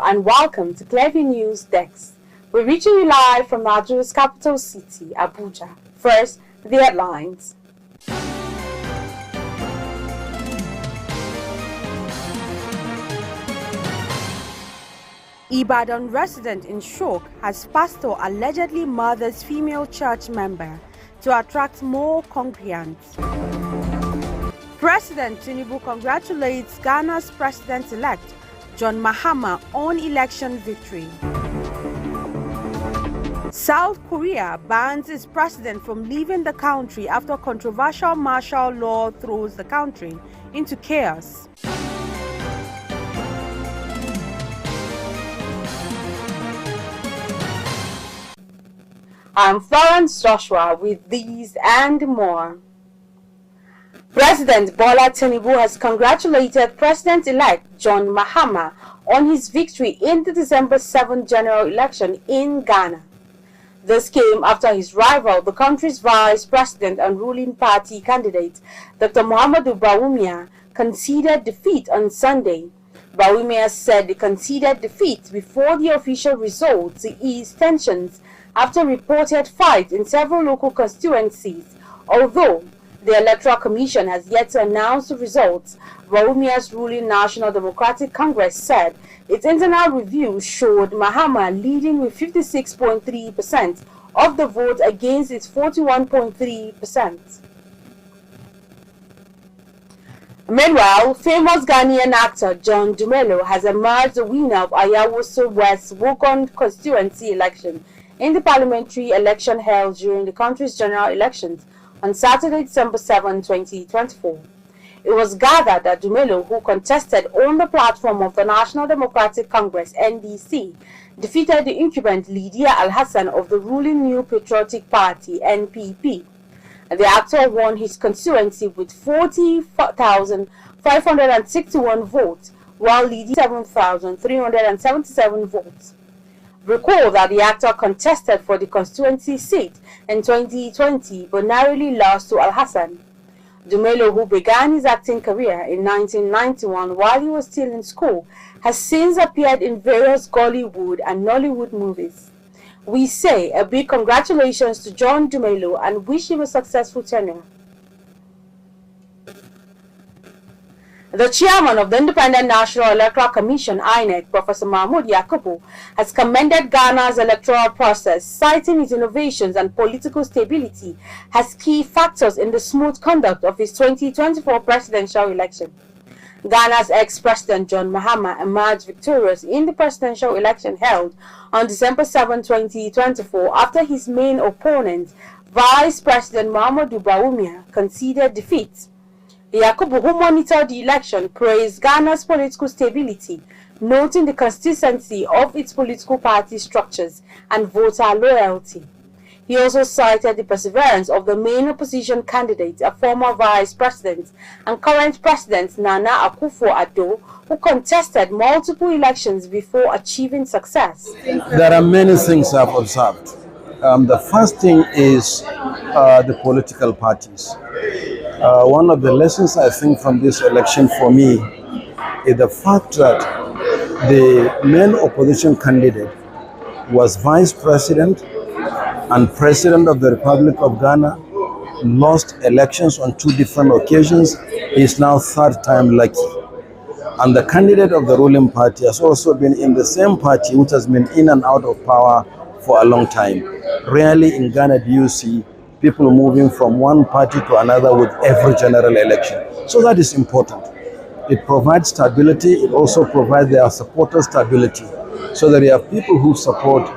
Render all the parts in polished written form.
and welcome to KEFFI News Desk. We're reaching you live from Nigeria's capital city, Abuja. First, the headlines. Ibadan resident in shock as pastor allegedly murders female church member to attract more congregants. President Tinubu congratulates Ghana's president-elect John Mahama on election victory. South Korea bans its president from leaving the country after controversial martial law throws the country into chaos. I'm Florence Joshua with these and more. President Bola Tinubu has congratulated President-elect John Mahama on his victory in the December 7 general election in Ghana. This came after his rival, the country's vice president and ruling party candidate, Dr. Muhammadu Bawumia, conceded defeat on Sunday. Bawumia said the conceded defeat before the official results to ease tensions after reported fights in several local constituencies. Although the Electoral Commission has yet to announce the results, Bawumia's ruling National Democratic Congress said its internal review showed Mahama leading with 56.3% of the vote against its 41.3%. Meanwhile, famous Ghanaian actor John Dumelo has emerged the winner of Ayawaso West Wogon constituency election in the parliamentary election held during the country's general elections on Saturday, December 7, 2024. It was gathered that Dumelo, who contested on the platform of the National Democratic Congress (NDC), defeated the incumbent Lydia Al-Hassan of the ruling New Patriotic Party (NPP). The actor won his constituency with 40,561 votes, while Lydia 7,377 votes. Recall that the actor contested for the constituency seat in 2020 but narrowly lost to Al-Hassan. Dumelo, who began his acting career in 1991 while he was still in school, has since appeared in various Gollywood and Nollywood movies. We say a big congratulations to John Dumelo and wish him a successful tenure. The chairman of the Independent National Electoral Commission, INEC, Professor Mahmoud Yakubu, has commended Ghana's electoral process, citing its innovations and political stability as key factors in the smooth conduct of his 2024 presidential election. Ghana's ex-president John Mahama emerged victorious in the presidential election held on December 7, 2024, after his main opponent, Vice President Muhammadu Bawumia, conceded defeat. Yakubu, who monitored the election, praised Ghana's political stability, noting the consistency of its political party structures and voter loyalty. He also cited the perseverance of the main opposition candidate, a former vice president and current president Nana Akufo-Addo, who contested multiple elections before achieving success. There are many things I've observed. The first thing is the political parties. One of the lessons I think from this election for me is the fact that the main opposition candidate was vice president and president of the Republic of Ghana, lost elections on 2 different occasions, is now 3rd time lucky. And the candidate of the ruling party has also been in the same party which has been in and out of power for a long time. Rarely in Ghana do you see people moving from one party to another with every general election. So that is important. It provides stability. It also provides their supporters stability. So that you have people who support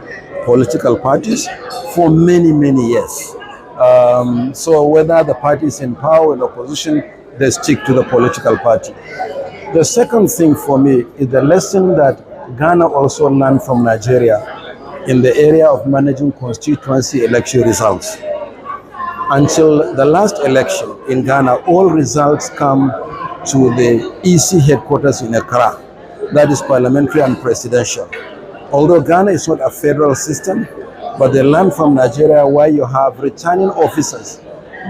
political parties for many, many years. So whether the party is in power or in opposition, they stick to the political party. The second thing for me is the lesson that Ghana also learned from Nigeria in the area of managing constituency election results. Until the last election in Ghana, all results come to the EC headquarters in Accra. That is parliamentary and presidential. Although Ghana is not a federal system, but they learned from Nigeria where you have returning officers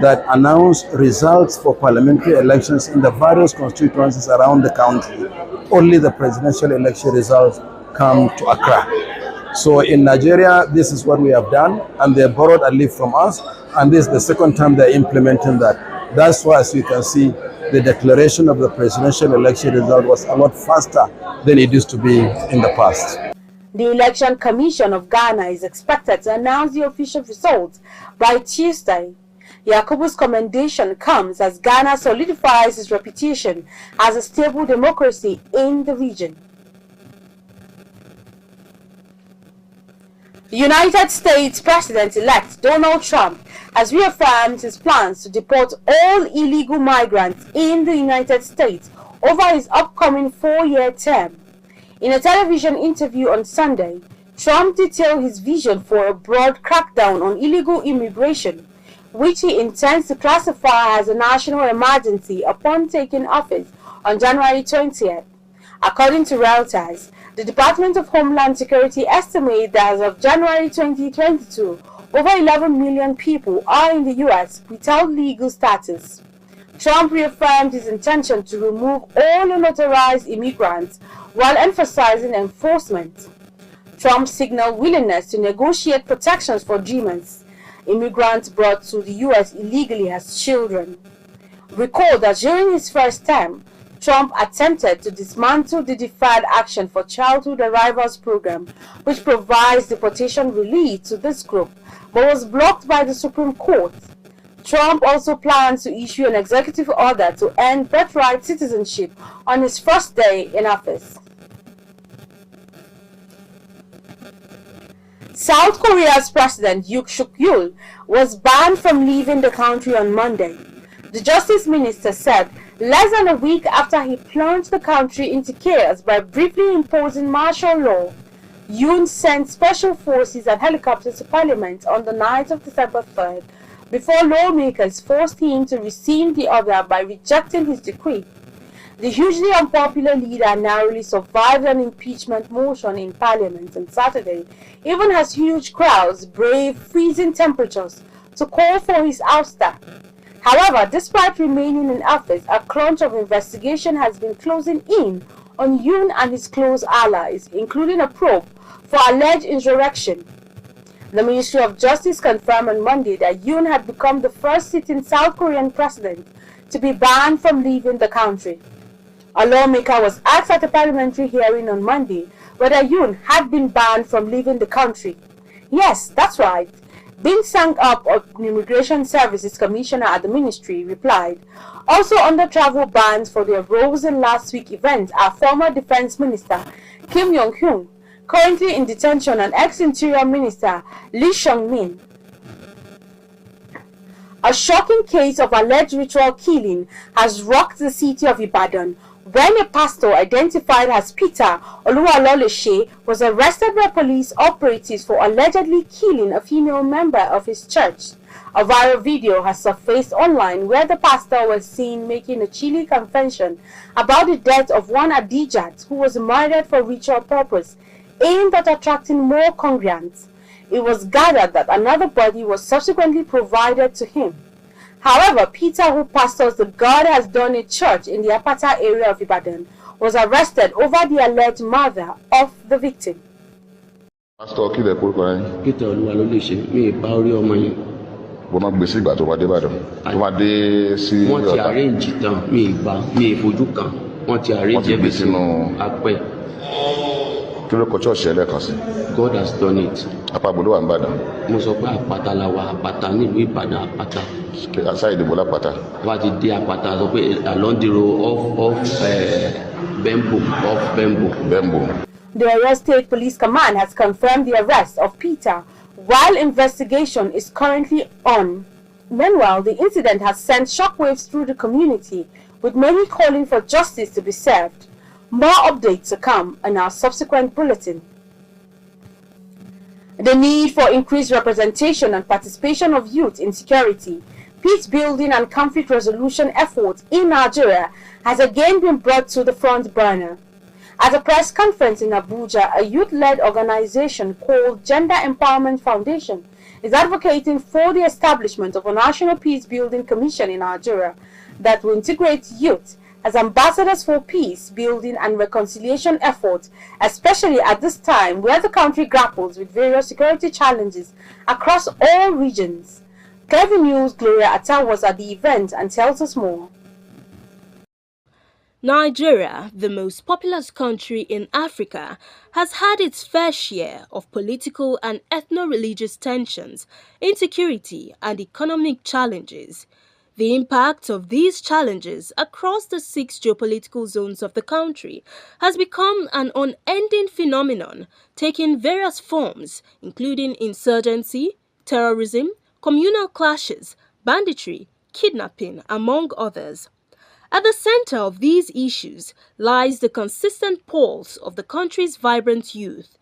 that announce results for parliamentary elections in the various constituencies around the country. Only the presidential election results come to Accra. So in Nigeria, this is what we have done, and they borrowed a leaf from us, and this is the second time they're implementing that. That's why, as you can see, the declaration of the presidential election result was a lot faster than it used to be in the past. The Election Commission of Ghana is expected to announce the official results by Tuesday. Yakubu's commendation comes as Ghana solidifies its reputation as a stable democracy in the region. The United States President-elect Donald Trump has reaffirmed his plans to deport all illegal migrants in the United States over his upcoming 4-year term. In a television interview on Sunday, Trump detailed his vision for a broad crackdown on illegal immigration, which he intends to classify as a national emergency upon taking office on January 20th. According to Reuters, the Department of Homeland Security estimates that as of January 2022, over 11 million people are in the U.S. without legal status. Trump reaffirmed his intention to remove all unauthorized immigrants while emphasizing enforcement. Trump signaled willingness to negotiate protections for Dreamers, immigrants brought to the U.S. illegally as children. Recall that during his first term, Trump attempted to dismantle the Deferred Action for Childhood Arrivals program, which provides deportation relief to this group, but was blocked by the Supreme Court. Trump also plans to issue an executive order to end birthright citizenship on his first day in office. South Korea's President Yoon Suk-yeol was banned from leaving the country on Monday. The Justice Minister said less than a week after he plunged the country into chaos by briefly imposing martial law. Yoon sent special forces and helicopters to Parliament on the night of December 3rd before lawmakers forced him to rescind the order by rejecting his decree. The hugely unpopular leader narrowly survived an impeachment motion in Parliament on Saturday, even as huge crowds braved freezing temperatures to call for his ouster. However, despite remaining in office, a crunch of investigation has been closing in on Yoon and his close allies, including a probe for alleged insurrection. The Ministry of Justice confirmed on Monday that Yoon had become the first sitting South Korean president to be banned from leaving the country. A lawmaker was asked at a parliamentary hearing on Monday whether Yoon had been banned from leaving the country. Yes, that's right. Bin Sang-up of the Immigration Services Commissioner at the ministry replied. Also under travel bans for the Rosen last week event are former Defense Minister Kim Yong-hyun, currently in detention, and ex-Interior Minister Lee Seung-min. A shocking case of alleged ritual killing has rocked the city of Ibadan when a pastor identified as Peter Oluwalolese was arrested by police operatives for allegedly killing a female member of his church. A viral video has surfaced online where the pastor was seen making a chilly confession about the death of one Adijat who was murdered for ritual purpose aimed at attracting more congregants. It was gathered that another body was subsequently provided to him. However, Peter, who pastors the God Has Done It church in the Apata area of Ibadan, was arrested over the alleged murder of the victim. Pastor kí lẹ kúrúkọ yín. Peter Oluwalolese mi bá orí ọmọ yẹn. Bó máa gbèsè ìgbà tó wá dé Ìbàdàn. Tó máa dé sí Wọ́n ti arrange tán mi fojú kan. Wọ́n ti arrange ẹbí sínú apẹ. Kí ló kọ church ẹlẹ́kan sí? God Has Done It. Àpapọ̀ ló wà ní Ìbàdàn. Mo sọ pé àpáta la wà, àpáta nílùú Ìbàdàn, àpáta. Àṣà ìdìbò lápáta. Wọ́n ti dé àpáta sọ pé along the road off Bembo. The Oyo State Police Command has confirmed the arrest of Peter, while investigation is currently on. Meanwhile, the incident has sent shockwaves through the community, with many calling for justice to be served. More updates to come in our subsequent bulletin. The need for increased representation and participation of youth in security, peace building and conflict resolution efforts in Nigeria has again been brought to the front burner. At a press conference in Abuja, a youth-led organization called Gender Empowerment Foundation is advocating for the establishment of a National Peace Building Commission in Nigeria that will integrate youth, as ambassadors for peace, building and reconciliation efforts, especially at this time where the country grapples with various security challenges across all regions. KEFFI News' Gloria Atta was at the event and tells us more. Nigeria, the most populous country in Africa, has had its fair share of political and ethno-religious tensions, insecurity, and economic challenges. The impact of these challenges across the 6 geopolitical zones of the country has become an unending phenomenon, taking various forms, including insurgency, terrorism, communal clashes, banditry, kidnapping, among others. At the center of these issues lies the consistent pulse of the country's vibrant youth.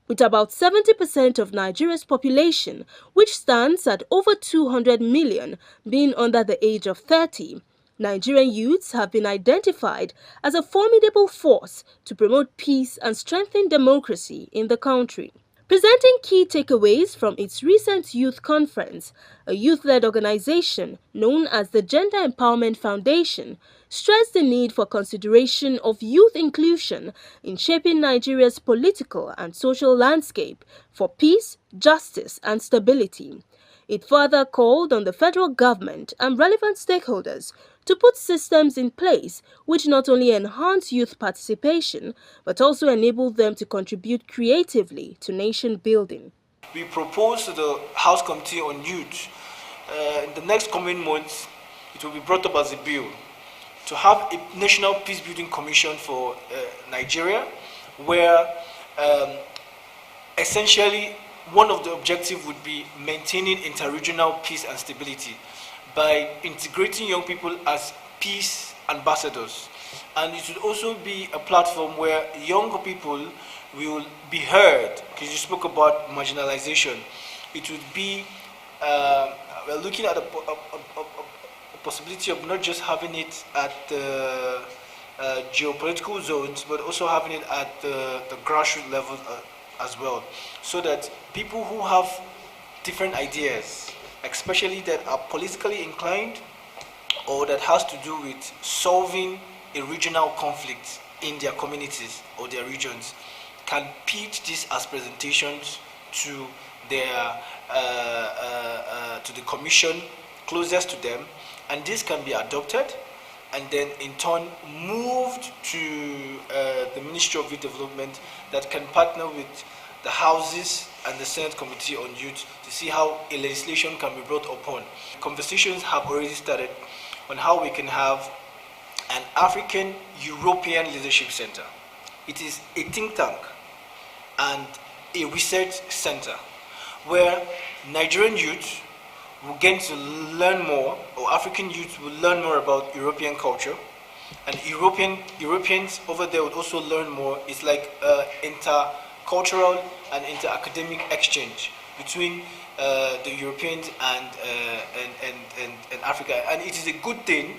With about 70% of Nigeria's population, which stands at over 200 million, being under the age of 30, Nigerian youths have been identified as a formidable force to promote peace and strengthen democracy in the country. Presenting key takeaways from its recent youth conference, a youth-led organization known as the Gender Empowerment Foundation stressed the need for consideration of youth inclusion in shaping Nigeria's political and social landscape for peace, justice, and stability. It further called on the federal government and relevant stakeholders to put systems in place which not only enhance youth participation, but also enable them to contribute creatively to nation building. We propose to the House Committee on Youth in the next coming months, it will be brought up as a bill to have a National Peace Building Commission for Nigeria, where essentially one of the objectives would be maintaining interregional peace and stability by integrating young people as peace ambassadors. And it should also be a platform where young people will be heard, because you spoke about marginalization. It would be, we're looking at a possibility of not just having it at the geopolitical zones, but also having it at the grassroots level as well, so that people who have different ideas, especially that are politically inclined or that has to do with solving a regional conflict in their communities or their regions, can pitch this as presentations to their to the commission closest to them, and this can be adopted and then in turn moved to the Ministry of Youth Development, that can partner with the Houses and the Senate Committee on Youth to see how a legislation can be brought upon. Conversations have already started on how we can have an African European Leadership Center. It is a think tank and a research center where Nigerian youth will get to learn more, or African youth will learn more about European culture, and Europeans over there would also learn more. It's like intercultural and inter-academic exchange between the Europeans and Africa, and it is a good thing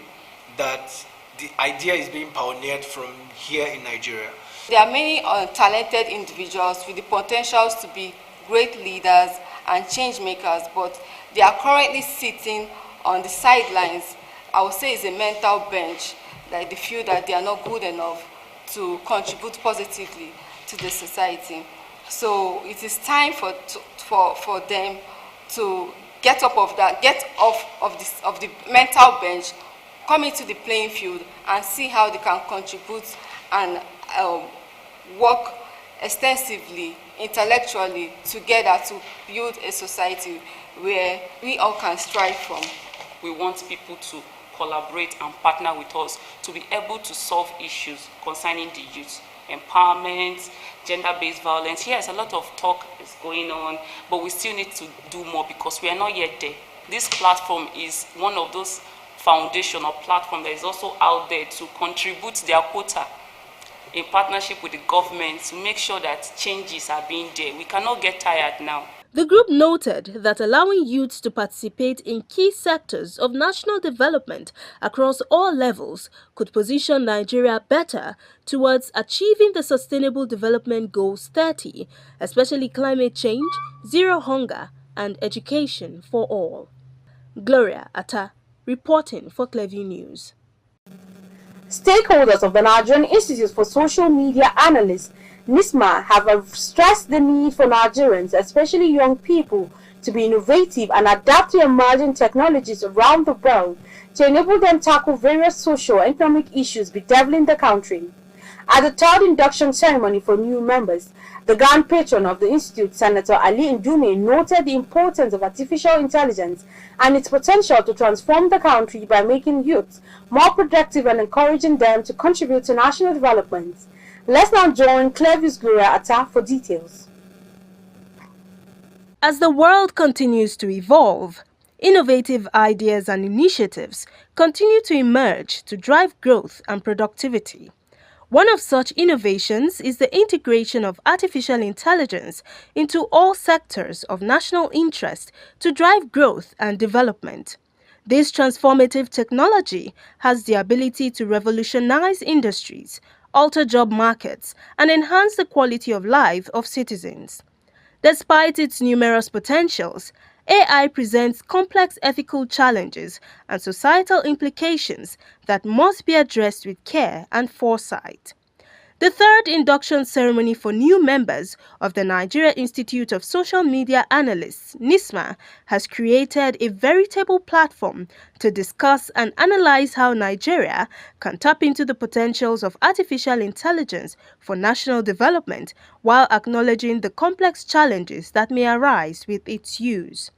that the idea is being pioneered from here in Nigeria. There are many talented individuals with the potentials to be great leaders and change makers, but they are currently sitting on the sidelines. I would say it's a mental bench, like they feel that they are not good enough to contribute positively to the society. So it is time for them to get off of the mental bench, come into the playing field and see how they can contribute and work extensively, intellectually, together to build a society where we all can strive from. We want people to collaborate and partner with us to be able to solve issues concerning the youth. Empowerment, gender-based violence. Yes, a lot of talk is going on, but we still need to do more because we are not yet there. This platform is one of those foundational platforms that is also out there to contribute their quota in partnership with the government to make sure that changes are being there. We cannot get tired now. The group noted that allowing youths to participate in key sectors of national development across all levels could position Nigeria better towards achieving the Sustainable Development Goals 30, especially climate change, zero hunger, and education for all. Gloria Atta, reporting for KEFFI News. Stakeholders of the Nigerian Institute for Social Media Analysts, NISMA, have stressed the need for Nigerians, especially young people, to be innovative and adapt to emerging technologies around the world to enable them to tackle various social and economic issues bedeviling the country. At the third induction ceremony for new members, the grand patron of the Institute, Senator Ali Ndume, noted the importance of artificial intelligence and its potential to transform the country by making youth more productive and encouraging them to contribute to national development. Let's now join Clevis Gloria Atta for details. As the world continues to evolve, innovative ideas and initiatives continue to emerge to drive growth and productivity. One of such innovations is the integration of artificial intelligence into all sectors of national interest to drive growth and development. This transformative technology has the ability to revolutionize industries, alter job markets, and enhance the quality of life of citizens. Despite its numerous potentials, AI presents complex ethical challenges and societal implications that must be addressed with care and foresight. The third induction ceremony for new members of the Nigeria Institute of Social Media Analysts, NISMA, has created a veritable platform to discuss and analyze how Nigeria can tap into the potentials of artificial intelligence for national development while acknowledging the complex challenges that may arise with its use.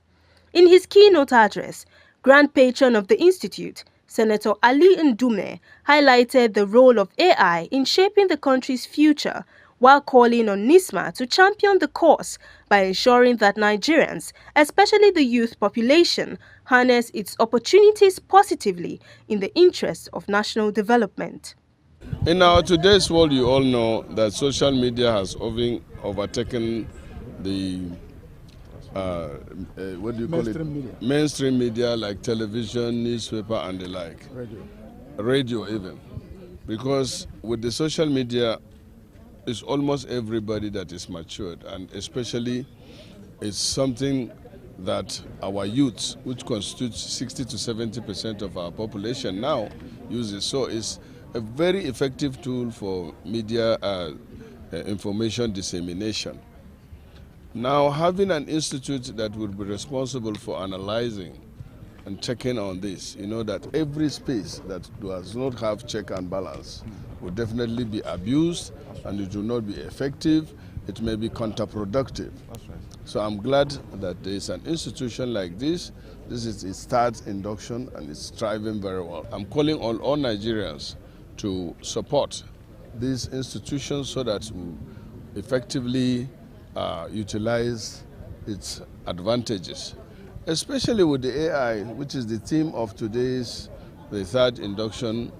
In his keynote address, Grand Patron of the Institute, Senator Ali Ndume, highlighted the role of AI in shaping the country's future while calling on NISMA to champion the cause by ensuring that Nigerians, especially the youth population, harness its opportunities positively in the interest of national development. In our today's world, you all know that social media has overtaken the what do you call it? Media. Mainstream media like television, newspaper, and the like. Radio even. Because with the social media, it's almost everybody that is matured, and especially it's something that our youth, which constitutes 60 to 70% of our population now, uses. So it's a very effective tool for media information dissemination. Now, having an institute that would be responsible for analyzing and checking on this, you know that every space that does not have check and balance will definitely be abused, and it will not be effective. It may be counterproductive. So I'm glad that there is an institution like this. This is its third induction, and it's thriving very well. I'm calling on all Nigerians to support these institutions so that we effectively utilize its advantages, especially with the AI, which is the theme of today's, the third induction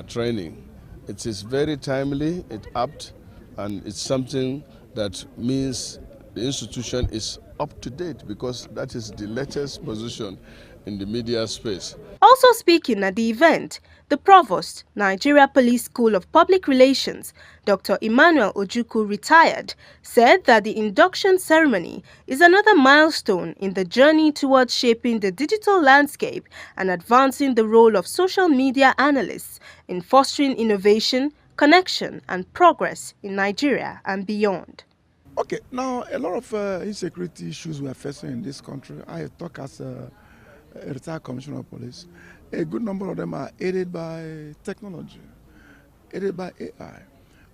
training. It is very timely, it's apt, and it's something that means the institution is up to date because that is the latest position in the media space. Also speaking at the event, the Provost, Nigeria Police School of Public Relations, Dr. Emmanuel Ojukwu, retired, said that the induction ceremony is another milestone in the journey towards shaping the digital landscape and advancing the role of social media analysts in fostering innovation, connection, and progress in Nigeria and beyond. Okay, now a lot of insecurity issues we are facing in this country. I talk as a retired commissioner of police. A good number of them are aided by technology, aided by AI.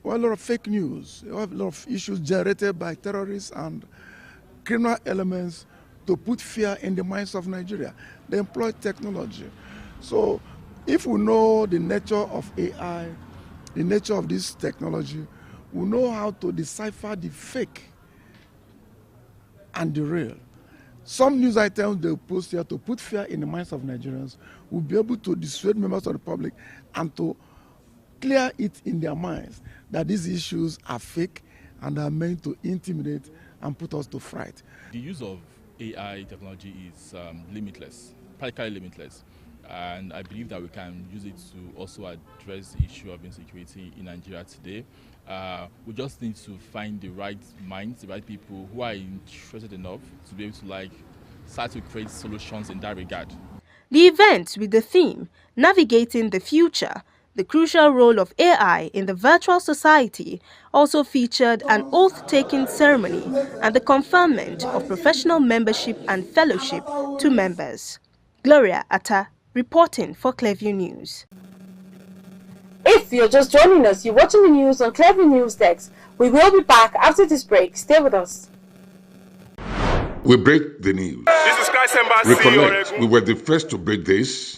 Well, a lot of fake news. We have a lot of issues generated by terrorists and criminal elements to put fear in the minds of Nigeria. They employ technology. So if we know the nature of AI, the nature of this technology, we know how to decipher the fake and the real. Some news items they post here to put fear in the minds of Nigerians will be able to dissuade members of the public and to clear it in their minds that these issues are fake and are meant to intimidate and put us to fright. The use of AI technology is limitless, practically limitless. And I believe that we can use it to also address the issue of insecurity in Nigeria today. We just need to find the right minds, the right people who are interested enough to be able to start to create solutions in that regard. The event with the theme, Navigating the Future, The crucial role of AI in the virtual society also featured an oath-taking ceremony and the conferment of professional membership and fellowship to members. Gloria Atta, reporting for Clearview News. If you're just joining us, you're watching the news on Clearview News Desk. We will be back after this break. Stay with us. We break the news. This is Christ Embassy. Recollect, we were the first to break this.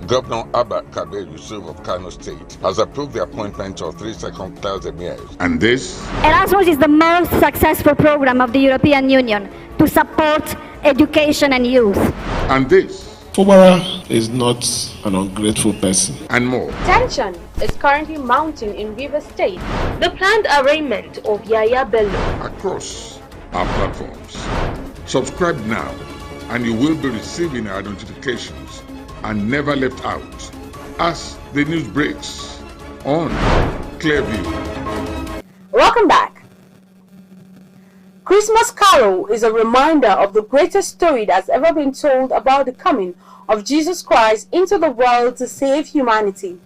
Governor Abba Kabir Yusuf of Kano State has approved the appointment of 3 second-class emirs. And this? Erasmus is the most successful program of the European Union to support education and youth. And this? Fubara is not an ungrateful person. And more. Tension is currently mounting in Rivers State. The planned arraignment of Yaya Bello. Across our platforms. Subscribe now and you will be receiving our notifications and never left out as the news breaks on Clearview. Welcome back. Christmas Carol is a reminder of the greatest story that's ever been told about the coming of Jesus Christ into the world to save humanity.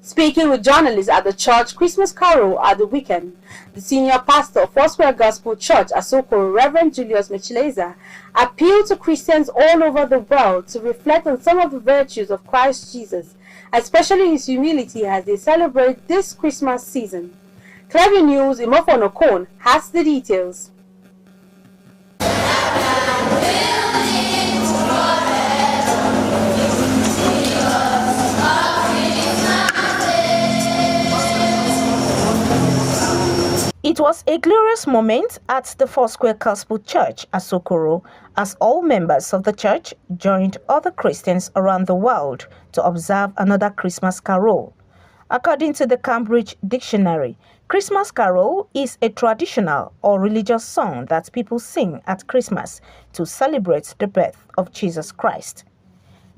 Speaking with journalists at the church Christmas Carol at the weekend, the senior pastor of Foursquare Gospel Church, Asokoro, Reverend Julius Micheleza, appealed to Christians all over the world to reflect on some of the virtues of Christ Jesus, especially his humility as they celebrate this Christmas season. Clearview News' Imofon Okon has the details. It was a glorious moment at the Foursquare Gospel Church, Asokoro, as all members of the church joined other Christians around the world to observe another Christmas carol. According to the Cambridge Dictionary, Christmas carol is a traditional or religious song that people sing at Christmas to celebrate the birth of Jesus Christ.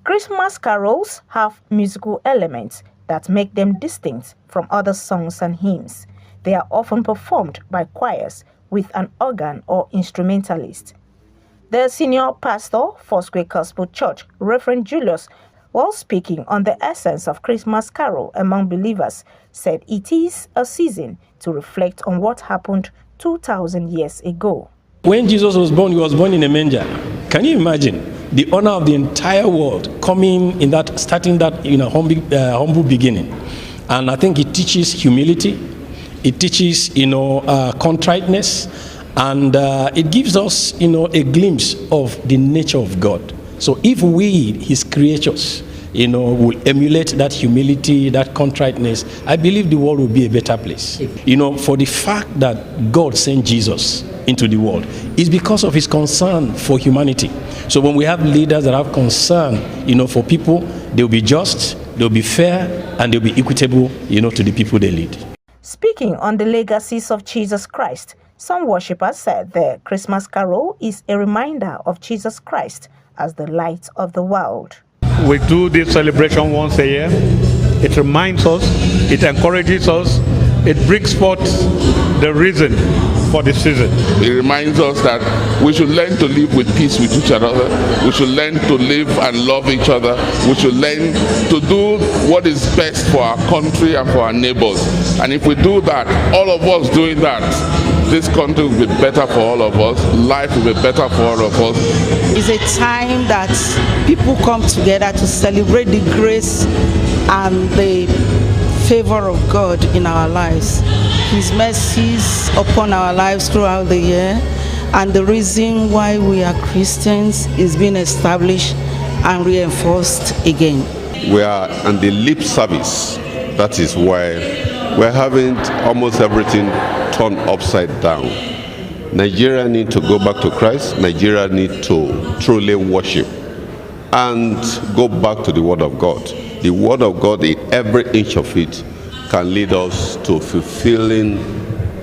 Christmas carols have musical elements that make them distinct from other songs and hymns. They are often performed by choirs with an organ or instrumentalist. The senior pastor, Foursquare Gospel Church, Reverend Julius, while speaking on the essence of Christmas carol among believers, said it is a season to reflect on what happened 2,000 years ago. When Jesus was born, he was born in a manger. Can you imagine the honor of the entire world coming in that, starting that in a humble beginning? And I think it teaches humility. It teaches, contriteness, and it gives us, a glimpse of the nature of God. So if we, his creatures, will emulate that humility, that contriteness, I believe the world will be a better place. For the fact that God sent Jesus into the world is because of his concern for humanity. So when we have leaders that have concern, for people, they'll be just, they'll be fair, and they'll be equitable, to the people they lead. Speaking on the legacies of Jesus Christ, some worshippers said the Christmas carol is a reminder of Jesus Christ as the light of the world. We do this celebration once a year. It reminds us, it encourages us, it brings forth the reason for the season. It reminds us that we should learn to live with peace with each other. We should learn to live and love each other. We should learn to do what is best for our country and for our neighbors. And if we do that, all of us doing that, this country will be better for all of us. Life will be better for all of us. It's a time that people come together to celebrate the grace and the favor of God in our lives. His mercies upon our lives throughout the year, and the reason why we are Christians is being established and reinforced again. We are on the lip service. That is why we're having almost everything turned upside down. Nigeria need to go back to Christ. Nigeria need to truly worship and go back to the Word of God. The Word of God, in every inch of it, can lead us to fulfilling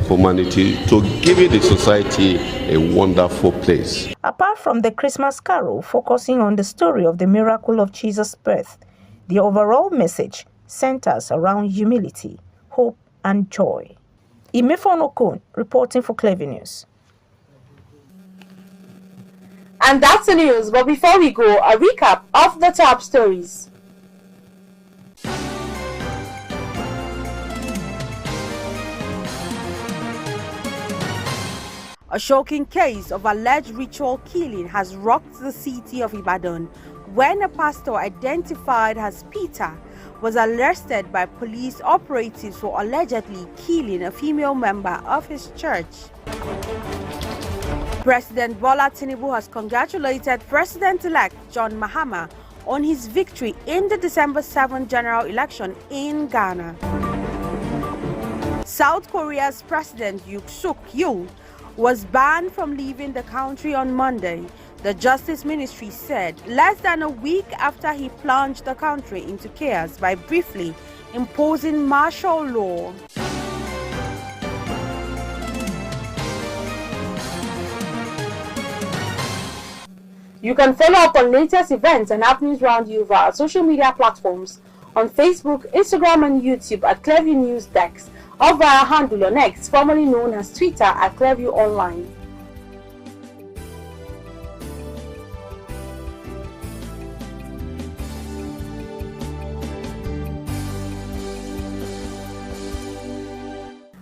humanity, to giving the society a wonderful place. Apart from the Christmas carol focusing on the story of the miracle of Jesus' birth, the overall message centers around humility, hope, and joy. Imefon Okon, reporting for Clearview News. And that's the news, but before we go, a recap of the top stories. A shocking case of alleged ritual killing has rocked the city of Ibadan when a pastor identified as Peter was arrested by police operatives for allegedly killing a female member of his church. President Bola Tinubu has congratulated President-elect John Mahama on his victory in the December 7 general election in Ghana. South Korea's President Yoon Suk Yeol was banned from leaving the country on Monday, the Justice Ministry said, less than a week after he plunged the country into chaos by briefly imposing martial law. You can follow up on latest events and happenings around you via social media platforms on Facebook, Instagram, and YouTube at Clearview News Desk, or via our handle on X, formerly known as Twitter, at Clearview Online.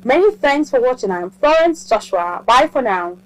Many thanks for watching. I am Florence Joshua. Bye for now.